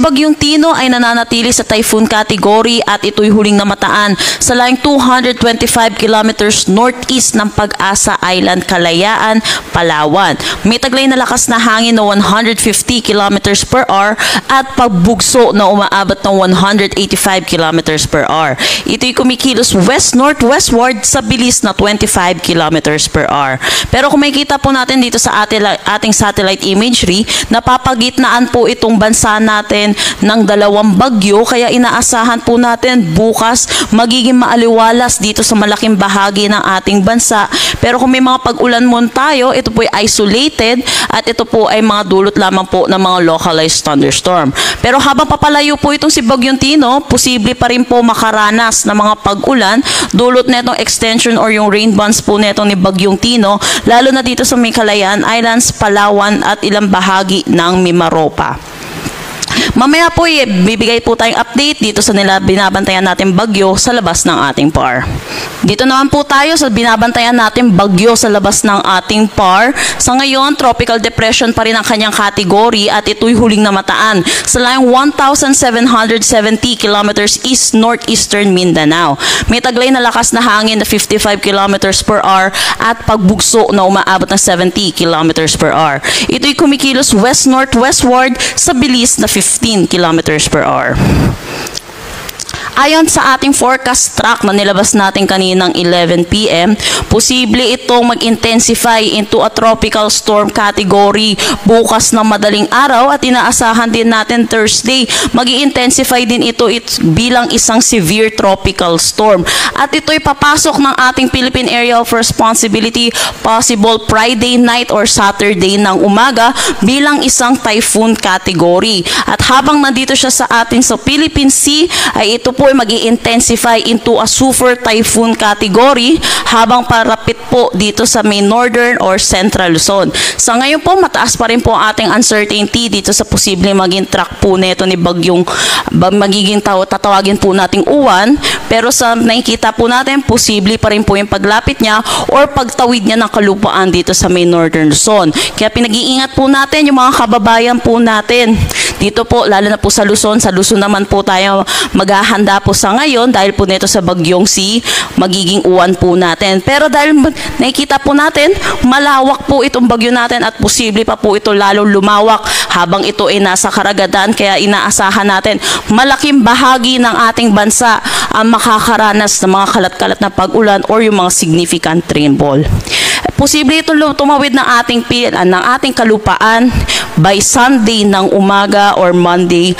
Bagyong Tino ay nananatili sa typhoon category at ito'y huling namataan sa layong 225 kilometers northeast ng Pag-asa Island, Kalayaan, Palawan. May taglay na lakas na hangin na 150 kilometers per hour at pagbugso na umaabot ng 185 kilometers per hour. Ito'y kumikilos west-northwestward sa bilis na 25 kilometers per hour. Pero kung makikita po natin dito sa ating satellite imagery, napapagitnaan po itong bansa natin ng dalawang bagyo, kaya inaasahan po natin bukas magiging maaliwalas dito sa malaking bahagi ng ating bansa. Pero kung may mga pag-ulan mon tayo, ito po ay isolated at ito po ay mga dulot lamang po ng mga localized thunderstorm. Pero habang papalayo po itong si Bagyong Tino, posible pa rin po makaranas ng mga pag-ulan dulot netong extension or yung rain bands po netong ni Bagyong Tino, lalo na dito sa may Kalayaan Islands, Palawan at ilang bahagi ng Mimaropa. Mamaya po bibigay po tayong update dito sa binabantayan natin bagyo sa labas ng ating PAR. Dito naman po tayo sa binabantayan natin bagyo sa labas ng ating PAR. Sa ngayon, tropical depression pa rin ang kanyang category at ito'y huling namataan sa layong 1,770 kilometers east-northeastern Mindanao. May taglay na lakas na hangin na 55 kilometers per hour at pagbugso na umaabot ng 70 kilometers per hour. Ito'y kumikilos west-northwestward sa bilis na 15 kilometers per hour. Ayon sa ating forecast track na nilabas natin kaninang 11 p.m., posible itong mag-intensify into a tropical storm category bukas ng madaling araw at inaasahan din natin Thursday mag-intensify din ito bilang isang severe tropical storm. At ito'y papasok ng ating Philippine Area of Responsibility possible Friday night or Saturday ng umaga bilang isang typhoon category. At habang nandito siya sa atin sa Philippine Sea, ay ito po ay mag-i-intensify into a super typhoon category habang parapit po dito sa may northern or central Luzon. Sa ngayon po, mataas pa rin po ating uncertainty dito sa posible maging track po nito ni bagyong magiging tatawagin po nating uwan, pero sa nakikita po natin, posible pa rin po yung paglapit niya or pagtawid niya ng kalupaan dito sa may northern Luzon. Kaya pinag-iingat po natin yung mga kababayan po natin dito po, lalo na po sa Luzon. Sa Luzon naman po tayo maghahanda po sa ngayon dahil po nito sa Bagyong C, magiging uwan po natin. Pero dahil nakikita po natin, malawak po itong bagyo natin at posible pa po ito lalong lumawak habang ito ay nasa karagatan. Kaya inaasahan natin, malaking bahagi ng ating bansa ang makakaranas ng mga kalat-kalat na pag-ulan or yung mga significant rainfall. Posible ito tumawid ng ating kalupaan by Sunday ng umaga or Monday